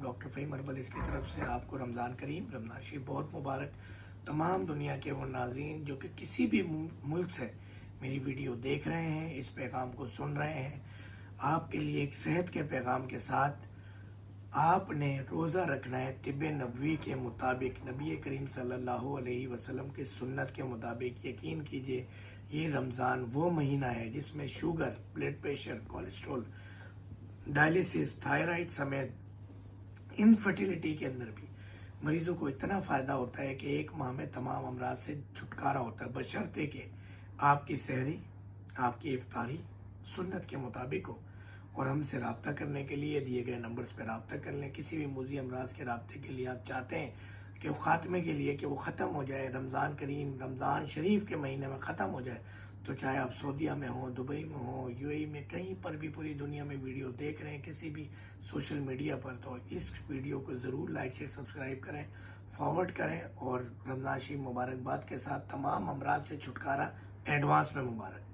Doctor Faheem herbal इसकी तरफ से आपको रमज़ान करीम, रमज़ान शरीफ बहुत मुबारक। तमाम दुनिया के वो नाज़रीन जो कि किसी भी मुल्क से मेरी वीडियो देख रहे हैं, इस पैगाम को सुन रहे हैं, आपके लिए एक सेहत के पैगाम के साथ आपने रोज़ा रखना है तिब्बे नबवी के मुताबिक, नबी करीम सल्लल्लाहु अलैहि वसल्लम की सुन्नत के मुताबिक। यकीन कीजिए ये रमज़ान वो महीना है जिसमें sugar, blood pressure, cholesterol, dialysis, thyroid समेत इनफर्टिलिटी के अंदर भी मरीजों को इतना फ़ायदा होता है कि एक माह में तमाम अमराज से छुटकारा होता है, बशर्ते कि आपकी सहरी, आपकी इफ्तारी सुन्नत के मुताबिक हो। और हमसे रब्ता करने के लिए दिए गए नंबर्स पर रब्ता कर लें। किसी भी मुज़ी अमराज के रब्ते के लिए आप चाहते हैं कि वो ख़ात्मे के लिए कि वो ख़त्म हो जाए, रमज़ान करीम, रमज़ान शरीफ के महीने में ख़त्म हो जाए, तो चाहे आप सऊदीया में हो, दुबई में हो, यूएई में, कहीं पर भी पूरी दुनिया में वीडियो देख रहे हैं किसी भी सोशल मीडिया पर, तो इस वीडियो को ज़रूर लाइक शेयर सब्सक्राइब करें, फॉरवर्ड करें और रमज़ान शरीफ मुबारकबाद के साथ तमाम अमराज से छुटकारा एडवांस में मुबारक।